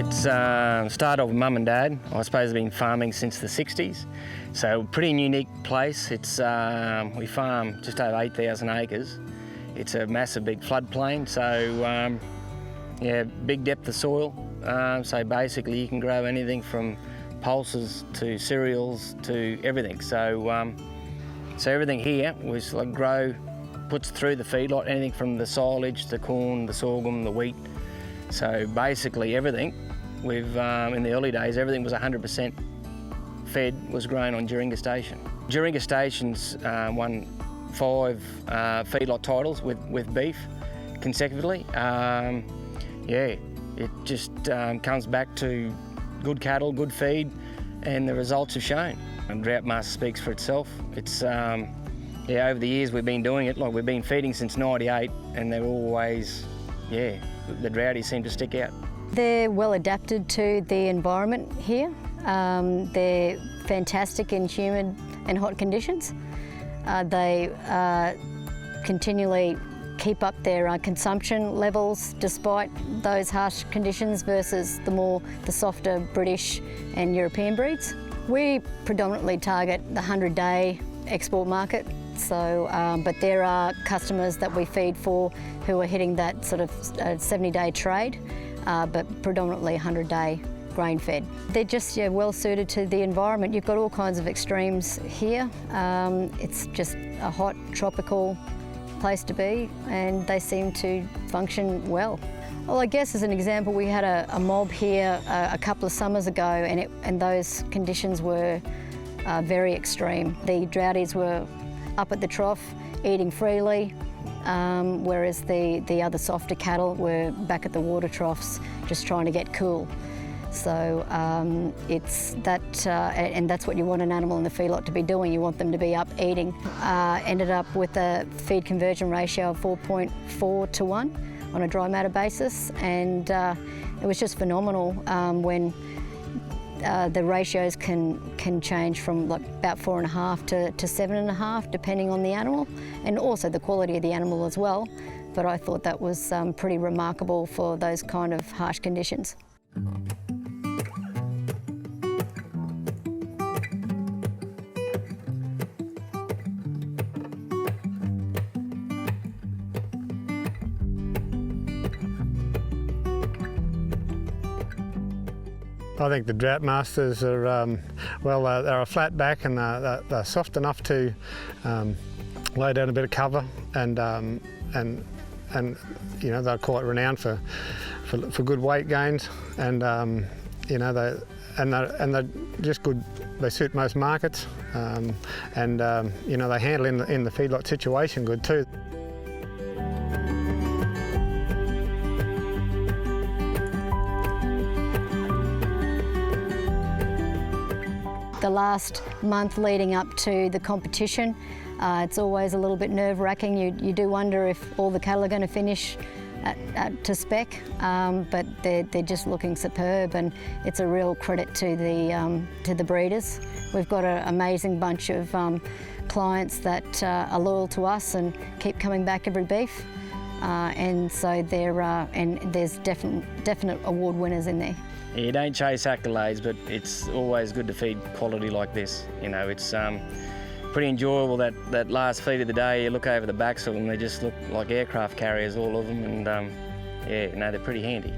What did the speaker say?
It's started off with mum and dad. I suppose I've been farming since the 60s. So pretty unique place. It's we farm just over 8,000 acres. It's a massive big floodplain, so yeah, big depth of soil. So basically you can grow anything from pulses to cereals to everything. So so everything here was like puts through the feedlot, anything from the silage, the corn, the sorghum, the wheat. So basically everything, in the early days, everything was 100% fed, was grown on Droughtmaster Station. Droughtmaster Station's won 5 feedlot titles with beef consecutively. Yeah, it just comes back to good cattle, good feed, and the results have shown. And Droughtmaster speaks for itself. It's yeah, over the years we've been doing it, like we've been feeding since '98, and they're always, yeah, the Droughties seem to stick out. They're well adapted to the environment here. They're fantastic in humid and hot conditions. They continually keep up their consumption levels despite those harsh conditions versus the softer British and European breeds. We predominantly target the 100-day export market. So, but there are customers that we feed for who are hitting that sort of 70-day trade, but predominantly 100-day grain-fed. They're just well suited to the environment. You've got all kinds of extremes here. It's just a hot, tropical place to be, and they seem to function well. Well, I guess as an example, we had a mob here a couple of summers ago, and those conditions were very extreme. The Droughties were up at the trough, eating freely, whereas the other softer cattle were back at the water troughs, just trying to get cool. So it's that, and that's what you want an animal in the feedlot to be doing. You want them to be up eating. Ended up with a feed conversion ratio of 4.4 to 1 on a dry matter basis, and it was just phenomenal when the ratios can change from like about 4.5 to 7.5, depending on the animal, and also the quality of the animal as well. But I thought that was pretty remarkable for those kind of harsh conditions. I think the Droughtmasters are, well, they're a flat back, and they're soft enough to lay down a bit of cover, and you know, they're quite renowned for good weight gains, and you know, they're just good. They suit most markets, and you know, they handle in the feedlot situation good too. The last month leading up to the competition, it's always a little bit nerve-wracking. You do wonder if all the cattle are going to finish to spec, but they're just looking superb, and it's a real credit to the breeders. We've got an amazing bunch of clients that are loyal to us and keep coming back every beef, and so and there's definite award winners in there. You don't chase accolades, but it's always good to feed quality like this. You know, it's pretty enjoyable, that last feed of the day. You look over the backs of them, they just look like aircraft carriers, all of them, and yeah, no, they're pretty handy.